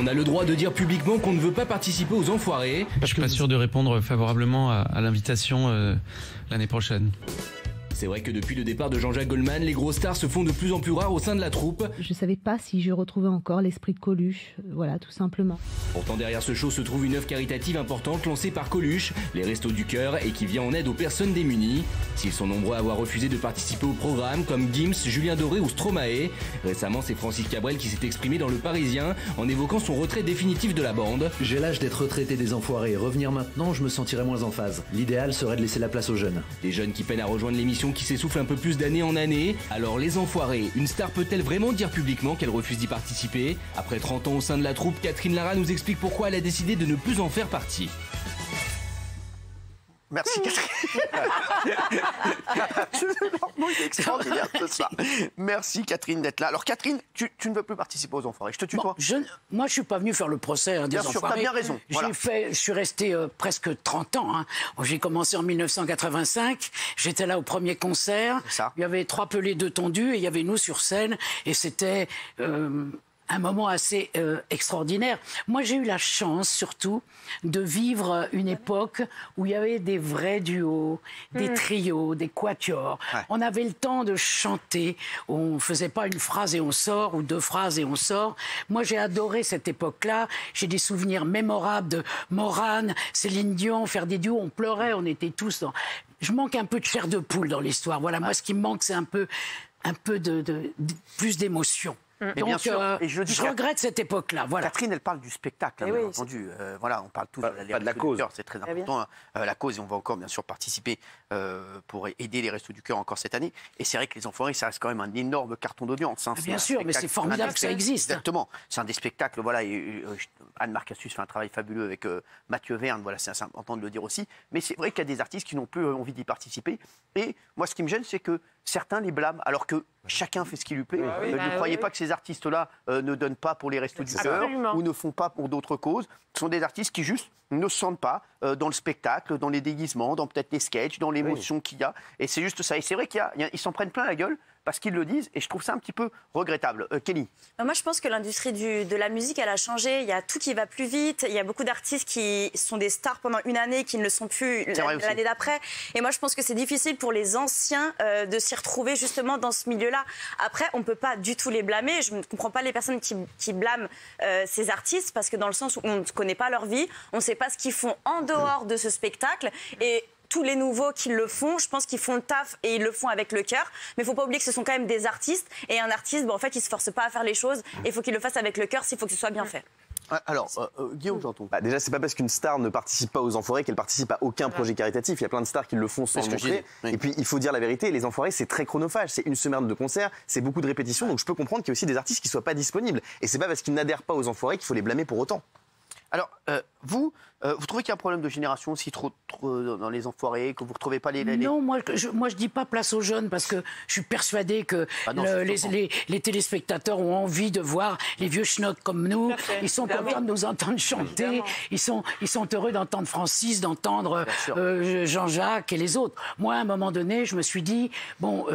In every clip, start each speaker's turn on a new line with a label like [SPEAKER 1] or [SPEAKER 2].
[SPEAKER 1] On a le droit de dire publiquement qu'on ne veut pas participer aux Enfoirés.
[SPEAKER 2] Je suis pas sûr de répondre favorablement à l'invitation l'année prochaine.
[SPEAKER 1] C'est vrai que depuis le départ de Jean-Jacques Goldman, les grosses stars se font de plus en plus rares au sein de la troupe.
[SPEAKER 3] Je savais pas si je retrouvais encore l'esprit de Coluche, voilà, tout simplement.
[SPEAKER 1] Pourtant, derrière ce show se trouve une œuvre caritative importante lancée par Coluche, les Restos du Cœur, et qui vient en aide aux personnes démunies. S'ils sont nombreux à avoir refusé de participer au programme, comme Gims, Julien Doré ou Stromae, récemment c'est Francis Cabrel qui s'est exprimé dans Le Parisien en évoquant son retrait définitif de la bande.
[SPEAKER 4] J'ai l'âge d'être retraité des Enfoirés. Revenir maintenant, je me sentirais moins en phase. L'idéal serait de laisser la place aux jeunes.
[SPEAKER 1] Des jeunes qui peinent à rejoindre l'émission qui s'essouffle un peu plus d'année en année. Alors les Enfoirés, une star peut-elle vraiment dire publiquement qu'elle refuse d'y participer? Après 30 ans au sein de la troupe, Catherine Lara nous explique pourquoi elle a décidé de ne plus en faire partie.
[SPEAKER 5] Merci Catherine. C'est extraordinaire tout ça. Merci Catherine d'être là. Alors Catherine, tu ne veux plus participer aux Enfoirés. Je te tutoie.
[SPEAKER 6] Moi, je suis pas venu faire le procès des
[SPEAKER 5] Bien sûr,
[SPEAKER 6] Enfoirés.
[SPEAKER 5] tu as bien raison. Voilà.
[SPEAKER 6] Je suis resté presque 30 ans. Hein. J'ai commencé en 1985. J'étais là au premier concert.
[SPEAKER 5] Ça.
[SPEAKER 6] Il y avait 3 pelés, 2 tondus et il y avait nous sur scène. Et c'était un moment assez extraordinaire. Moi, j'ai eu la chance, surtout, de vivre une époque où il y avait des vrais duos, des trios, des quatuors. Ouais. On avait le temps de chanter. On ne faisait pas une phrase et on sort, ou 2 phrases et on sort. Moi, j'ai adoré cette époque-là. J'ai des souvenirs mémorables de Morane, Céline Dion, faire des duos. On pleurait, on était tous dans... Je manque un peu de chair de poule dans l'histoire. Voilà, moi, ce qui me manque, c'est un peu de plus d'émotion. Donc, bien sûr. Et je regrette cette époque-là. Voilà.
[SPEAKER 5] Catherine, elle parle du spectacle, bien entendu. Voilà, on parle tous
[SPEAKER 7] pas de la cause.
[SPEAKER 5] C'est très important. La cause, et on va encore bien sûr participer pour aider les Restos du Cœur encore cette année. Et c'est vrai que les Enfoirés, ça reste quand même un énorme carton d'audience. Hein.
[SPEAKER 6] Bien sûr, mais c'est formidable que ça existe.
[SPEAKER 5] Exactement. C'est un des spectacles. Voilà, Anne Marcassus fait un travail fabuleux avec Mathieu Verne. Voilà, c'est important de le dire aussi. Mais c'est vrai qu'il y a des artistes qui n'ont plus envie d'y participer. Et moi, ce qui me gêne, c'est que certains les blâment, alors que chacun fait ce qui lui plaît. Ne croyez pas que ces artistes-là ne donnent pas pour les Restos du Cœur ou ne font pas pour d'autres causes. Ce sont des artistes qui juste ne se sentent pas dans le spectacle, dans les déguisements, dans peut-être les sketchs, dans l'émotion qu'il y a. Et c'est juste ça. Et c'est vrai qu'ils s'en prennent plein la gueule parce qu'ils le disent. Et je trouve ça un petit peu regrettable. Kelly.
[SPEAKER 8] Moi, je pense que l'industrie de la musique, elle a changé. Il y a tout qui va plus vite. Il y a beaucoup d'artistes qui sont des stars pendant une année, qui ne le sont plus l'année d'après. Et moi, je pense que c'est difficile pour les anciens de s'y retrouver justement dans ce milieu-là. Après, on ne peut pas du tout les blâmer. Je ne comprends pas les personnes qui blâment ces artistes parce que dans le sens où on ne connaît pas leur vie, on ne sait pas ce qu'ils font en dehors de ce spectacle. Et tous les nouveaux qui le font, je pense qu'ils font le taf et ils le font avec le cœur. Mais il ne faut pas oublier que ce sont quand même des artistes. Et un artiste, en fait, il ne se force pas à faire les choses. Et il faut qu'il le fasse avec le cœur s'il faut que ce soit bien fait.
[SPEAKER 5] Alors, Guillaume Janton.
[SPEAKER 7] Déjà, c'est pas parce qu'une star ne participe pas aux Enfoirés qu'elle participe à aucun projet caritatif. Il y a plein de stars qui le font sans le montrer. Et puis, il faut dire la vérité, les Enfoirés, c'est très chronophage. C'est une semaine de concert, c'est beaucoup de répétitions. Donc, je peux comprendre qu'il y a aussi des artistes qui soient pas disponibles. Et c'est pas parce qu'ils n'adhèrent pas aux Enfoirés qu'il faut les blâmer pour autant.
[SPEAKER 5] Alors, vous trouvez qu'il y a un problème de génération aussi trop dans les Enfoirés, que vous ne retrouvez pas les...
[SPEAKER 6] Non, moi je dis pas place aux jeunes parce que je suis persuadée que les téléspectateurs ont envie de voir les vieux schnocks comme nous. Ils sont contents de nous entendre chanter. Ils sont heureux d'entendre Francis, d'entendre Jean-Jacques et les autres. Moi, à un moment donné, je me suis dit, bon,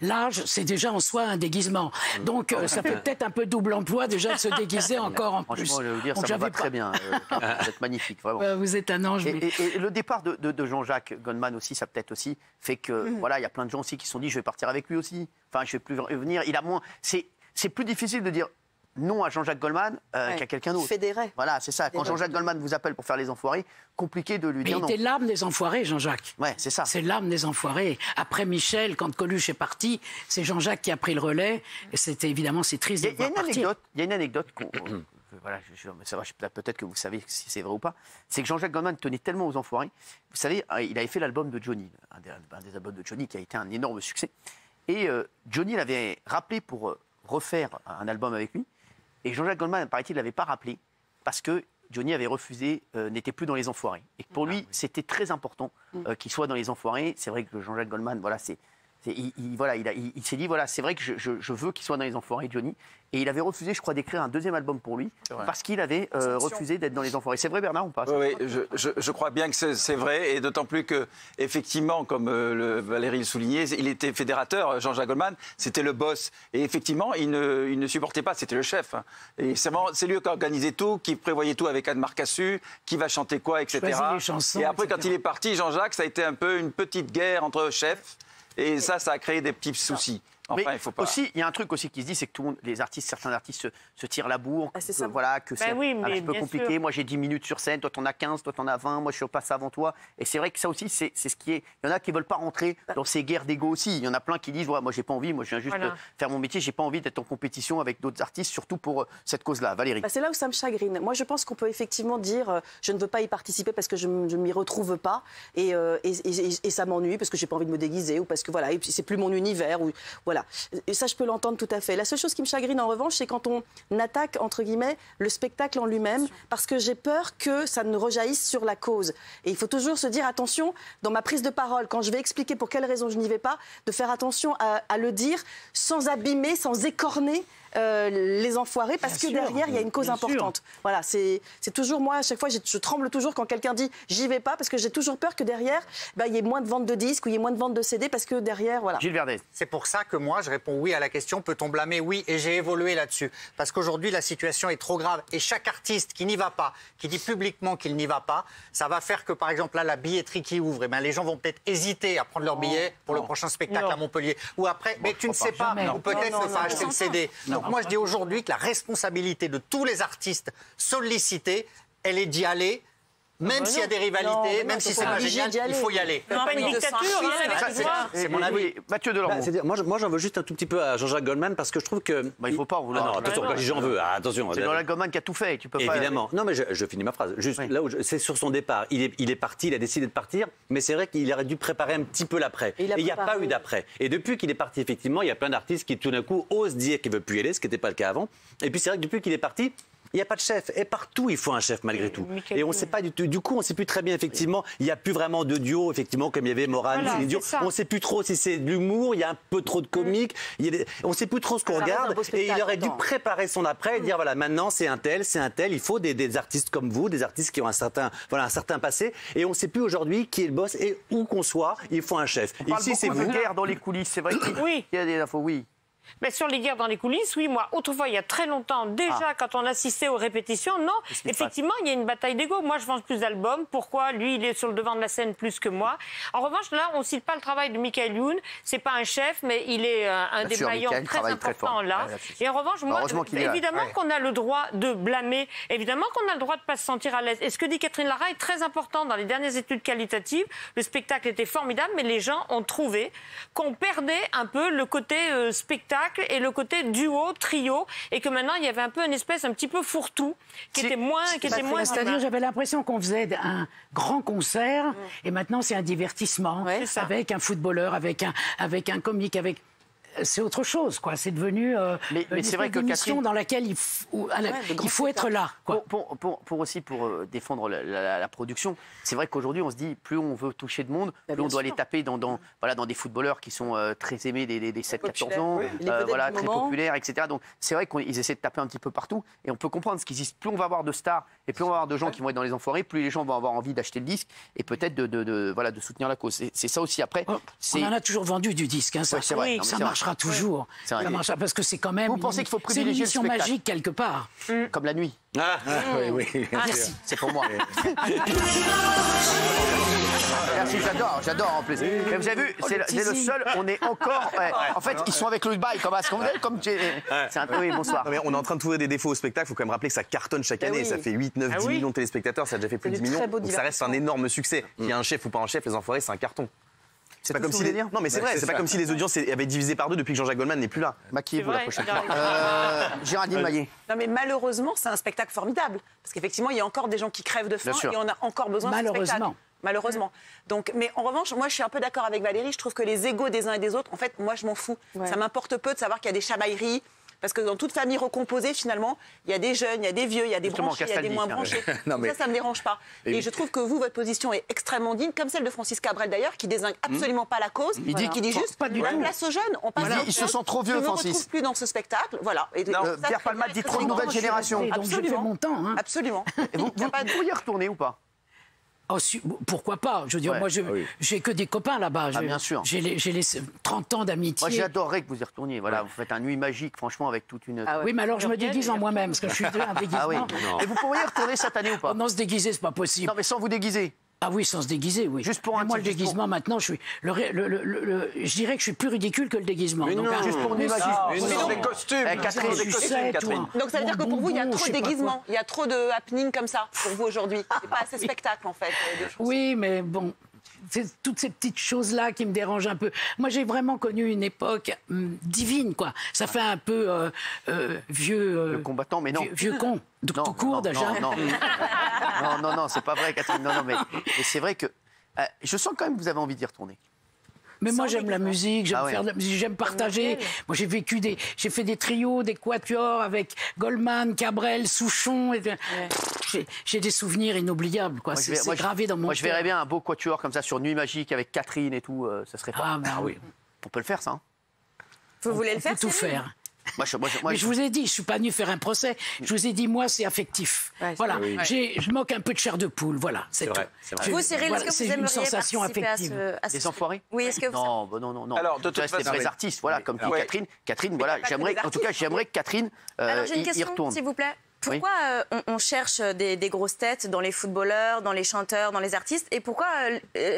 [SPEAKER 6] l'âge, c'est déjà en soi un déguisement. Donc, ça fait peut-être un peu double emploi déjà de se déguiser encore en plus.
[SPEAKER 5] Franchement, je vais vous dire, ça va très bien. Vous êtes magnifique, vraiment.
[SPEAKER 6] Vous êtes un ange.
[SPEAKER 5] Et le départ de Jean-Jacques Goldman aussi, ça peut-être aussi fait que voilà, il y a plein de gens aussi qui se sont dit je vais partir avec lui aussi. Enfin, je vais plus venir. Il a moins. C'est plus difficile de dire non à Jean-Jacques Goldman qu'à quelqu'un d'autre.
[SPEAKER 8] Fédéré.
[SPEAKER 5] Voilà, c'est ça. Quand Jean-Jacques Goldman vous appelle pour faire les Enfoirés, compliqué de lui dire non.
[SPEAKER 6] Il était l'âme des Enfoirés, Jean-Jacques.
[SPEAKER 5] Ouais, c'est ça.
[SPEAKER 6] C'est l'âme des Enfoirés. Après Michel, quand Coluche est parti, c'est Jean-Jacques qui a pris le relais. Et c'était évidemment, c'est triste de voir partir.
[SPEAKER 5] Il y a une anecdote voilà, ça va, peut-être que vous savez si c'est vrai ou pas, c'est que Jean-Jacques Goldman tenait tellement aux Enfoirés. Vous savez, il avait fait l'album de Johnny, un des albums de Johnny qui a été un énorme succès. Et Johnny l'avait rappelé pour refaire un album avec lui. Et Jean-Jacques Goldman, paraît-il, ne l'avait pas rappelé parce que Johnny avait refusé, n'était plus dans les Enfoirés. Et pour lui, c'était très important qu'il soit dans les Enfoirés. C'est vrai que Jean-Jacques Goldman, voilà, Il s'est dit, voilà, c'est vrai que je veux qu'il soit dans Les Enfoirés, Johnny. Et il avait refusé, je crois, d'écrire un deuxième album pour lui, parce qu'il avait refusé d'être dans Les Enfoirés. C'est vrai, Bernard, ou pas?
[SPEAKER 9] Oui, je crois bien que c'est vrai, et d'autant plus que, effectivement, comme Valérie le soulignait, il était fédérateur, Jean-Jacques Goldman, c'était le boss. Et effectivement, il ne supportait pas, c'était le chef. Et c'est lui qui organisait tout, qui prévoyait tout avec Anne Marcassu, qui va chanter quoi, etc.
[SPEAKER 6] Les chansons,
[SPEAKER 9] et après,
[SPEAKER 6] etc.
[SPEAKER 9] quand il est parti, Jean-Jacques, ça a été un peu une petite guerre entre chefs, et ça a créé des petits soucis. Enfin,
[SPEAKER 5] mais
[SPEAKER 9] il faut pas...
[SPEAKER 5] aussi, il y a un truc aussi qui se dit, c'est que tout le monde, certains artistes se tirent la bourre. Voilà, que c'est un petit peu compliqué. Sûr. Moi, j'ai 10 minutes sur scène, toi, t'en as 15, toi, t'en as 20, moi, je suis passé avant toi. Et c'est vrai que ça aussi, c'est ce qui est. Il y en a qui veulent pas rentrer dans ces guerres d'ego aussi. Il y en a plein qui disent, ouais, moi, j'ai pas envie, moi, je viens juste faire mon métier, j'ai pas envie d'être en compétition avec d'autres artistes, surtout pour cette cause-là. Valérie.
[SPEAKER 10] C'est là où ça me chagrine. Moi, je pense qu'on peut effectivement dire, je ne veux pas y participer parce que je ne m'y retrouve pas et ça m'ennuie parce que j'ai pas envie de me déguiser ou parce que voilà, et puis c'est plus mon univers ou voilà. Et ça, je peux l'entendre tout à fait. La seule chose qui me chagrine en revanche, c'est quand on attaque, entre guillemets, le spectacle en lui-même, parce que j'ai peur que ça ne rejaillisse sur la cause. Et il faut toujours se dire, attention, dans ma prise de parole, quand je vais expliquer pour quelles raisons je n'y vais pas, de faire attention à le dire sans abîmer, sans écorner les enfoirés, parce que derrière, il y a une cause importante. Voilà, c'est toujours moi, à chaque fois, je tremble toujours quand quelqu'un dit « j'y vais pas », parce que j'ai toujours peur que derrière, il y ait moins de ventes de disques ou il y ait moins de ventes de CD, parce que derrière, voilà.
[SPEAKER 5] Gilles Verdez.
[SPEAKER 11] C'est pour ça que moi, je réponds oui à la question, peut-on blâmer? Oui, et j'ai évolué là-dessus. Parce qu'aujourd'hui, la situation est trop grave, et chaque artiste qui n'y va pas, qui dit publiquement qu'il n'y va pas, ça va faire que, par exemple, là, la billetterie qui ouvre, les gens vont peut-être hésiter à prendre leur billet pour le prochain spectacle à Montpellier. Ou après, mais tu ne sais pas, ou peut-être ne pas acheter le CD. Donc moi, je dis aujourd'hui que la responsabilité de tous les artistes sollicités, elle est d'y aller. Même s'il y a des rivalités, même si c'est pas génial, il faut y aller.
[SPEAKER 12] C'est pas une dictature,
[SPEAKER 5] c'est mon avis. Mathieu Delormeau.
[SPEAKER 4] Moi, j'en veux juste un tout petit peu à Jean-Jacques Goldman parce que je trouve que.
[SPEAKER 5] Il ne faut pas en vouloir.
[SPEAKER 4] Non, attention, j'en veux. Attention.
[SPEAKER 5] C'est Jean-Jacques Goldman qui a tout fait. Tu peux pas.
[SPEAKER 4] Évidemment. Non, mais je finis ma phrase. Juste là où c'est sur son départ. Il est parti, il a décidé de partir, mais c'est vrai qu'il aurait dû préparer un petit peu l'après. Et il n'y a pas eu d'après. Et depuis qu'il est parti, effectivement, il y a plein d'artistes qui tout d'un coup osent dire qu'ils ne veulent plus y aller, ce qui n'était pas le cas avant. Et puis c'est vrai que depuis qu'il est parti, il n'y a pas de chef. Et partout, il faut un chef malgré tout. Et on ne sait pas du tout. Du coup, on ne sait plus très bien, effectivement. Il n'y a plus vraiment de duo, effectivement, comme il y avait Morane, Céline Dion. On ne sait plus trop si c'est de l'humour, il y a un peu trop de comique. On ne sait plus trop ce qu'on regarde. Et il aurait dû préparer son après et dire voilà, maintenant, c'est un tel. Il faut des artistes comme vous, des artistes qui ont un certain passé. Et on ne sait plus aujourd'hui qui est le boss. Et où qu'on soit, il faut un chef.
[SPEAKER 5] On parle beaucoup de guerre dans les coulisses. C'est vrai qu'il y a des infos, oui.
[SPEAKER 12] Mais sur les guerres dans les coulisses, oui, moi, autrefois, il y a très longtemps, déjà, quand on assistait aux répétitions, non, effectivement, il y a une bataille d'ego. Moi, je vends plus d'albums. Pourquoi? Lui, il est sur le devant de la scène plus que moi. En revanche, là, on ne cite pas le travail de Michael Youn. C'est pas un chef, mais il est un des maillons très importants là. Et en revanche, moi, évidemment qu'on a le droit de blâmer, évidemment qu'on a le droit de ne pas se sentir à l'aise. Et ce que dit Catherine Lara est très important dans les dernières études qualitatives. Le spectacle était formidable, mais les gens ont trouvé qu'on perdait un peu le côté spectacle et le côté duo, trio, et que maintenant il y avait un peu une espèce un petit peu fourre-tout qui était moins.
[SPEAKER 6] C'est-à-dire, j'avais l'impression qu'on faisait un grand concert et maintenant c'est un divertissement avec un footballeur, avec un comique, avec. C'est autre chose, quoi. C'est devenu une espèce d'émission dans laquelle il faut être là, quoi.
[SPEAKER 5] Pour défendre la production, c'est vrai qu'aujourd'hui, on se dit, plus on veut toucher de monde, plus on doit les taper dans des footballeurs qui sont très aimés des 7-14 ans, très populaires, etc. Donc, c'est vrai qu'ils essaient de taper un petit peu partout. Et on peut comprendre ce qu'ils disent. Plus on va avoir de stars et plus on va avoir de gens qui vont être dans les enfoirés, plus les gens vont avoir envie d'acheter le disque et peut-être de soutenir la cause. C'est ça aussi. Après,
[SPEAKER 6] on en a toujours vendu du disque, hein, ça marche. Toujours. Parce que c'est quand même une émission magique quelque part.
[SPEAKER 5] Comme la nuit.
[SPEAKER 4] Oui.
[SPEAKER 6] Merci.
[SPEAKER 5] C'est pour moi. Merci, j'adore en plus. Mais vous avez vu, c'est le seul, on est encore. En fait, ils sont avec le bail comme tu es. C'est un peu. Oui, bonsoir.
[SPEAKER 7] Non, mais on est en train de trouver des défauts au spectacle. Il faut quand même rappeler que ça cartonne chaque année. Ça fait 8, 9, 10 millions de téléspectateurs. Ça a déjà fait plus de 10 millions. Donc ça reste un énorme succès. Qu'il y a un chef ou pas un chef, Les Enfoirés, c'est un carton. C'est pas comme si non mais c'est vrai, c'est pas comme si les audiences avaient divisé par deux depuis que Jean-Jacques Goldman n'est plus là.
[SPEAKER 5] Maquillez-vous la prochaine fois. Géraldine Maillet.
[SPEAKER 13] Non mais malheureusement, c'est un spectacle formidable parce qu'effectivement, il y a encore des gens qui crèvent de faim et on a encore besoin de ce spectacle. Malheureusement. Donc, mais en revanche, moi, je suis un peu d'accord avec Valérie. Je trouve que les égos des uns et des autres, en fait, moi, je m'en fous. Ça m'importe peu de savoir qu'il y a des chamailleries. Parce que dans toute famille recomposée, finalement, il y a des jeunes, il y a des vieux, il y a des branchés, il y a des moins branchés. Ça ne me dérange pas. Et je trouve que vous, votre position est extrêmement digne, comme celle de Francis Cabrel d'ailleurs, qui désigne absolument pas la cause, qui dit juste
[SPEAKER 5] pas du tout.
[SPEAKER 13] Place aux jeunes. On passe
[SPEAKER 5] ils se sentent trop vieux, Francis.
[SPEAKER 13] Je ne me retrouve plus dans ce spectacle. Voilà.
[SPEAKER 5] Pierre Palmade dit trop de nouvelle génération.
[SPEAKER 13] Absolument.
[SPEAKER 10] Mon temps. Hein.
[SPEAKER 13] Absolument.
[SPEAKER 5] Et vous pourriez y retourner ou pas?
[SPEAKER 10] Oh, pourquoi pas? Je veux dire, moi, j'ai que des copains là-bas.
[SPEAKER 5] Bien sûr.
[SPEAKER 10] J'ai les 30 ans d'amitié.
[SPEAKER 5] Moi, j'adorerais que vous y retourniez. Voilà, vous faites un nuit magique, franchement, avec toute une...
[SPEAKER 10] Oui, mais alors je me déguise en moi-même, parce que je suis un déguisement.
[SPEAKER 5] Ah oui. Et vous pourriez y retourner cette année ou pas?
[SPEAKER 10] Non, se déguiser, c'est pas possible.
[SPEAKER 5] Non, mais sans vous déguiser.
[SPEAKER 10] Ah oui, sans se déguiser, oui.
[SPEAKER 5] Juste pour un
[SPEAKER 10] moi, le déguisement, maintenant, je dirais que je suis plus ridicule que le déguisement.
[SPEAKER 5] Mais non, juste pour une image.
[SPEAKER 9] Des costumes.
[SPEAKER 5] Catherine.
[SPEAKER 13] Donc ça veut dire que pour vous, il y a trop de déguisements, il y a trop de happening comme ça pour vous aujourd'hui. C'est pas assez spectacle en fait.
[SPEAKER 10] Oui, mais bon. C'est toutes ces petites choses-là qui me dérangent un peu. Moi, j'ai vraiment connu une époque divine, quoi. Ça fait un peu vieux...
[SPEAKER 5] Le combattant, mais non.
[SPEAKER 10] Vieux con, tout court, déjà.
[SPEAKER 5] Non, c'est pas vrai, Catherine. Non, mais c'est vrai que... je sens quand même que vous avez envie d'y retourner.
[SPEAKER 10] Mais moi, j'aime la musique, j'aime faire de la musique, j'aime partager. Moi, j'ai fait des trios, des quatuors avec Goldman, Cabrel, Souchon. J'ai des souvenirs inoubliables, quoi. C'est gravé dans mon cœur.
[SPEAKER 5] Moi, je verrais bien un beau quatuor comme ça sur Nuit Magique avec Catherine et tout. Ça serait pas.
[SPEAKER 10] Ah, ben oui.
[SPEAKER 5] On peut le faire, ça. Hein.
[SPEAKER 8] Vous voulez le faire?
[SPEAKER 10] On peut tout faire.
[SPEAKER 5] Mais
[SPEAKER 10] je vous ai dit, je suis pas venu faire un procès. Je vous ai dit, moi, c'est affectif. Voilà, je moque un peu de chair de poule. Voilà, c'est tout.
[SPEAKER 8] Vous, Cyril, est-ce que vous aimeriez
[SPEAKER 10] une sensation
[SPEAKER 8] affective
[SPEAKER 10] à
[SPEAKER 5] Les enfoirés?
[SPEAKER 8] Oui, est-ce que vous...
[SPEAKER 5] Non.
[SPEAKER 9] Alors, de toute façon,
[SPEAKER 5] des vrais artistes, voilà, comme dit Catherine. Catherine, voilà, j'aimerais que Catherine
[SPEAKER 8] Alors, j'ai une
[SPEAKER 5] y
[SPEAKER 8] question,
[SPEAKER 5] retourne.
[SPEAKER 8] s'il vous plaît. Pourquoi on cherche des grosses têtes dans les footballeurs, dans les chanteurs, dans les artistes? Et pourquoi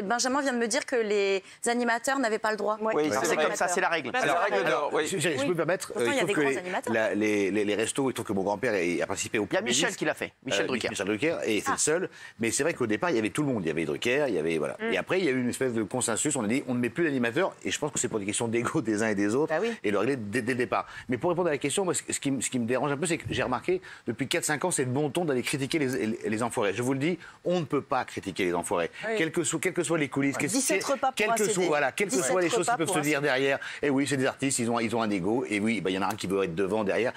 [SPEAKER 8] Benjamin vient de me dire que les animateurs n'avaient pas le droit?
[SPEAKER 5] Oui, c'est comme ça, c'est la règle.
[SPEAKER 14] Je peux me permettre.
[SPEAKER 8] Pourtant, il y a des grands animateurs.
[SPEAKER 14] Les restos, il trouve que mon grand-père a participé au.
[SPEAKER 5] Il y a Michel qui l'a fait, Michel Drucker.
[SPEAKER 14] Michel Drucker, et c'est le seul. Mais c'est vrai qu'au départ, il y avait tout le monde. Il y avait Drucker, il y avait. Voilà. Et après, il y a eu une espèce de consensus. On a dit, on ne met plus l'animateur. Et je pense que c'est pour des questions d'ego des uns et des autres. Et le régler dès le départ. Mais pour répondre à la question, moi, ce qui me dérange un peu, c'est que j'ai remarqué, depuis 4-5 ans, c'est de bon ton d'aller critiquer les enfoirés. Je vous le dis, on ne peut pas critiquer les enfoirés. Quelles que soient les coulisses, quelles que soient les choses qui peuvent se dire derrière. Et oui, c'est des artistes, ils ont un ego. Et oui, il y en a un qui veut être devant, derrière.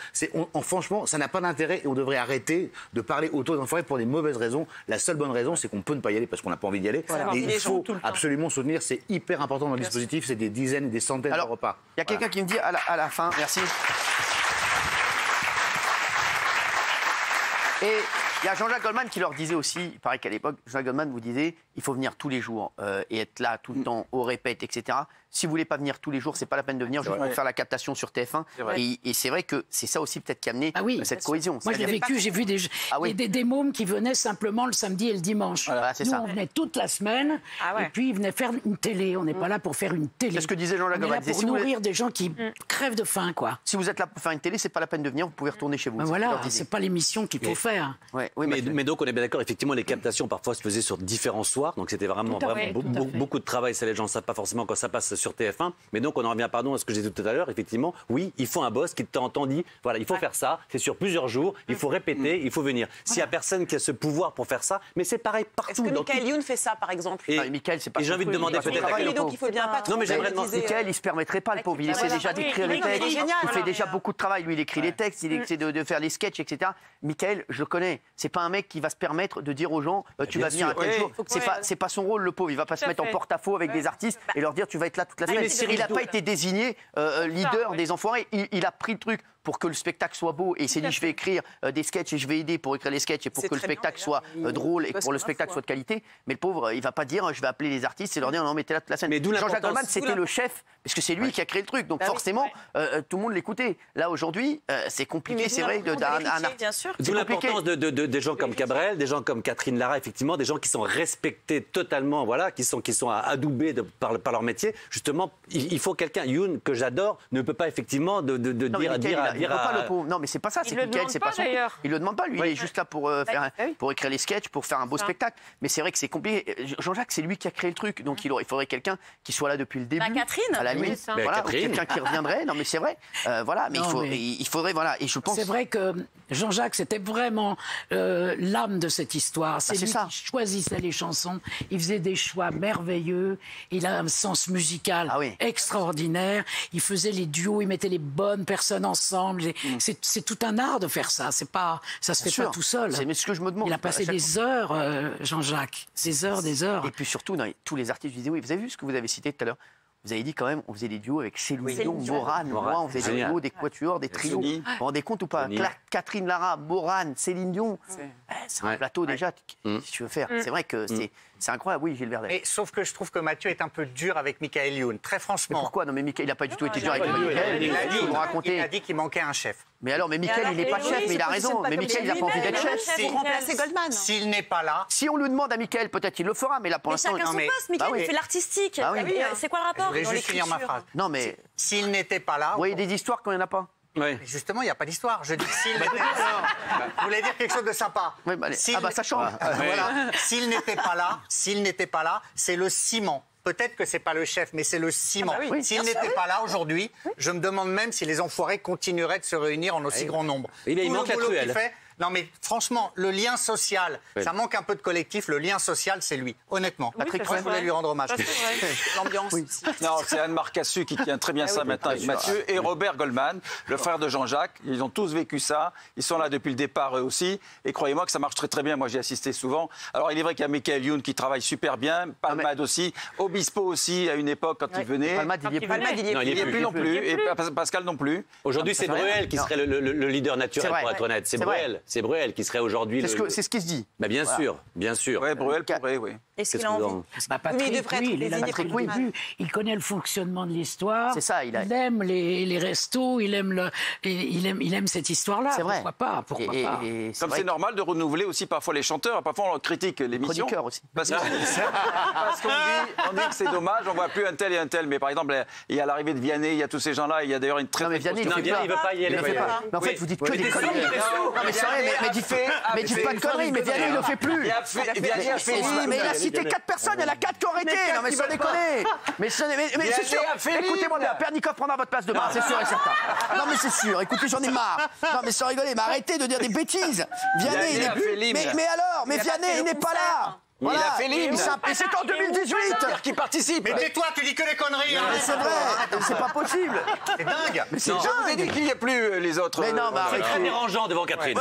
[SPEAKER 14] Franchement, ça n'a pas d'intérêt et on devrait arrêter de parler autour des enfoirés pour des mauvaises raisons. La seule bonne raison, c'est qu'on peut ne pas y aller parce qu'on n'a pas envie d'y aller. Et il faut absolument soutenir, c'est hyper important dans le dispositif, c'est des dizaines et des centaines de repas.
[SPEAKER 5] Il y a quelqu'un qui me dit à la fin, merci. Et il y a Jean-Jacques Goldman qui leur disait aussi, il paraît qu'à l'époque, Jean-Jacques Goldman vous disait, il faut venir tous les jours et être là tout le temps, au répète, etc. Si vous voulez pas venir tous les jours, c'est pas la peine de venir juste pour faire la captation sur TF1. Et c'est vrai que c'est ça aussi peut-être qui a amené cette cohésion.
[SPEAKER 10] Moi, je l'ai vécu, j'ai vu des mômes qui venaient simplement le samedi et le dimanche. Nous, on venait toute la semaine, et puis ils venaient faire une télé. On n'est pas là pour faire une télé.
[SPEAKER 5] C'est ce que disait Jean-Jacques Goldman.
[SPEAKER 10] On est là pour nourrir des gens qui crèvent de faim, quoi.
[SPEAKER 5] Si vous êtes là pour faire une télé, c'est pas la peine de venir, vous pouvez retourner chez vous.
[SPEAKER 10] Voilà, c'est pas l'émission qu'il faut faire.
[SPEAKER 4] Mais donc, on est bien d'accord, effectivement, les captations parfois se faisaient sur différents soirs, donc c'était vraiment beaucoup de travail. Ça, les gens ne savent pas forcément quand ça passe sur TF1. Mais donc, on en revient, à ce que j'ai dit tout à l'heure. Effectivement, oui, il faut un boss qui de temps en temps dit, voilà, il faut faire ça, c'est sur plusieurs jours, il faut répéter, il faut venir. S'il n'y a personne qui a ce pouvoir pour faire ça, mais c'est pareil partout.
[SPEAKER 13] Est-ce que Michael Youn fait ça, par exemple?
[SPEAKER 4] Et j'ai envie de demander peut-être à quelqu'un.
[SPEAKER 13] Il faut bien pas trop.
[SPEAKER 4] Non, mais j'aimerais demander.
[SPEAKER 5] Michael, il se permettrait pas, le pauvre. Il essaie déjà d'écrire les textes. Il fait déjà beaucoup de travail. Lui, il écrit les textes, il essaie de faire les sketchs, etc. Michael, je le connais. C'est pas un mec qui va se permettre de dire aux gens, tu vas venir à tel jour. C'est pas son rôle, le pauvre. Il va pas se mettre en porte-à-faux avec des artistes et leur dire, tu vas être là toute la semaine. Il n'a pas été désigné leader des enfoirés. Il a pris le truc pour que le spectacle soit beau et il s'est dit je vais écrire des sketchs et je vais aider pour écrire les sketchs et pour que le spectacle soit drôle et que pour le spectacle soit de qualité. Mais le pauvre, il va pas dire je vais appeler les artistes et leur dire non mais t'es là toute la semaine. Jean-Jacques Goldman c'était le chef parce que c'est lui qui a créé le truc donc forcément tout le monde l'écoutait. Là aujourd'hui c'est compliqué, c'est vrai d'un artiste.
[SPEAKER 4] D'où l'importance de gens comme Cabrel, des gens comme Catherine Lara, effectivement, des gens qui sont respectés totalement, voilà, qui sont adoubés par leur métier. Justement, il faut quelqu'un. Youn, que j'adore, ne peut pas effectivement
[SPEAKER 5] Non, mais c'est pas ça. C'est Michael, c'est pas son. Il le demande pas. Lui, il est juste là pour écrire les sketchs, pour faire un beau spectacle. Mais c'est vrai que c'est compliqué. Jean-Jacques, c'est lui qui a créé le truc, donc il faudrait quelqu'un qui soit là depuis le début.
[SPEAKER 8] Catherine.
[SPEAKER 5] À la limite, voilà, quelqu'un qui reviendrait. Non, mais c'est vrai. Voilà, mais il faudrait, voilà. Et je pense.
[SPEAKER 10] C'est vrai que Jean-Jacques, c'était vraiment l'âme de cette histoire. C'est lui qui choisissait les chansons. Il faisait des choix merveilleux. Il a un sens musical extraordinaire. Il faisait les duos, il mettait les bonnes personnes ensemble.
[SPEAKER 6] ensemble. C'est tout un art de faire ça. Ça se fait pas tout seul.
[SPEAKER 5] C'est ce que je me demande.
[SPEAKER 6] Il a passé des heures, Jean-Jacques. Des heures, des heures.
[SPEAKER 5] Et puis surtout, tous les artistes du vidéo, vous avez vu ce que vous avez cité tout à l'heure? Vous avez dit quand même, on faisait des duos avec Céline Dion, Morane, moi, on faisait des duos, des quatuors, des trios. Vous vous rendez compte ou pas? Catherine Lara, Morane, Céline Dion, c'est un plateau déjà, si tu veux faire. C'est vrai que c'est incroyable, oui, Gilles Verdez.
[SPEAKER 11] Et sauf que je trouve que Mathieu est un peu dur avec Michael Youn, très franchement.
[SPEAKER 5] Mais pourquoi? Non, mais Michael, il n'a pas du tout été dur avec Michael.
[SPEAKER 11] Il a dit qu'il manquait un chef.
[SPEAKER 5] Mais alors, Michael, il n'est pas chef, mais il a raison. Mais Michael, il n'a pas envie d'être chef.
[SPEAKER 13] Pour remplacer Goldman.
[SPEAKER 11] S'il n'est pas là.
[SPEAKER 5] Si on lui demande à Michael, peut-être qu'il le fera, mais là, pour l'instant.
[SPEAKER 8] Chacun son poste, Michael, il fait l'artistique. C'est quoi le rapport?
[SPEAKER 11] Je voulais juste finir ma phrase.
[SPEAKER 5] Non, mais.
[SPEAKER 11] S'il n'était pas là.
[SPEAKER 5] Vous voyez des histoires quand il n'y en a pas?
[SPEAKER 11] Oui. Justement, il n'y a pas d'histoire. Je dis s'il n'était pas là. Vous voulez dire quelque chose de sympa?
[SPEAKER 5] Oui, ça change.
[SPEAKER 11] Voilà. S'il n'était pas là, c'est le ciment. Peut-être que c'est pas le chef, mais c'est le ciment. S'il n'était pas là aujourd'hui, je me demande même si les enfoirés continueraient de se réunir en aussi grand nombre.
[SPEAKER 4] Il manque la truelle.
[SPEAKER 11] Non, mais franchement, le lien social, ça manque un peu de collectif. Le lien social, c'est lui, honnêtement.
[SPEAKER 5] Patrick,
[SPEAKER 11] je voulais lui rendre hommage.
[SPEAKER 13] L'ambiance.
[SPEAKER 9] Non, c'est Anne-Marc Cassu qui tient très bien ça maintenant avec Mathieu et Robert Goldman, le frère de Jean-Jacques. Ils ont tous vécu ça. Ils sont là depuis le départ eux aussi. Et croyez-moi que ça marche très très bien. Moi, j'y ai assisté souvent. Alors, il est vrai qu'il y a Michael Youn qui travaille super bien, Palmade aussi, Obispo aussi à une époque quand il venait.
[SPEAKER 5] Palmade, il n'y est
[SPEAKER 9] plus non plus. Et Pascal non plus.
[SPEAKER 4] Aujourd'hui, c'est Bruel qui serait le leader naturel, pour être honnête. C'est Bruel. C'est Bruel qui serait aujourd'hui.
[SPEAKER 5] C'est ce qui se dit.
[SPEAKER 4] Bah bien sûr, bien sûr.
[SPEAKER 9] Oui, Bruel pourrait, oui.
[SPEAKER 8] Est-ce qu'il a envie?
[SPEAKER 6] Patrick, il est là depuis le début. Il connaît le fonctionnement de l'histoire.
[SPEAKER 5] C'est ça.
[SPEAKER 6] Il aime les restos. Il aime cette histoire-là.
[SPEAKER 5] C'est vrai.
[SPEAKER 6] Pourquoi pas?
[SPEAKER 9] Comme c'est normal de renouveler aussi parfois les chanteurs. Parfois on critique l'émission.
[SPEAKER 5] Chroniqueurs aussi.
[SPEAKER 9] Parce qu'on dit que c'est dommage. On voit plus un tel et un tel. Mais par exemple, il y a l'arrivée de Vianney. Il y a tous ces gens-là. Il y a d'ailleurs une très.
[SPEAKER 5] Non mais Vianney, il veut pas y aller. Mais en fait, vous dites que des conneries. Non mais c'est vrai. Mais dites pas de conneries. Mais Vianney, il le fait plus. Mais il a cité 4 personnes, il y en a 4 qui auraient été. Non, mais sans déconner. Mais c'est sûr. Écoutez-moi bien, Pernikov prendra votre place demain, c'est sûr et certain. Non, mais c'est sûr. Écoutez, j'en ai marre. Non, mais sans rigoler, mais arrêtez de dire des bêtises. Vianney, il n'est plus. Mais alors, mais Vianney, il n'est pas là.
[SPEAKER 9] Voilà. Il a fait l'hymne.
[SPEAKER 5] Et c'est en 2018
[SPEAKER 9] qui participe.
[SPEAKER 11] Mais tais-toi, tu dis que les conneries.
[SPEAKER 5] Mais c'est vrai, c'est pas possible.
[SPEAKER 11] C'est dingue.
[SPEAKER 5] Mais c'est
[SPEAKER 9] dingue. Je vous ai dit qu'il n'y a plus les autres.
[SPEAKER 5] Mais non,
[SPEAKER 4] c'est très dérangeant devant Catherine.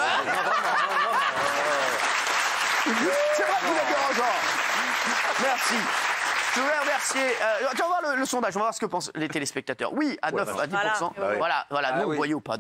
[SPEAKER 5] C'est vrai que vous êtes dérangeant. Merci. Je voulais remercier. On va voir le sondage, on va voir ce que pensent les téléspectateurs. Oui, à 9 à 10%. Voilà, nous, vous voyez ou pas.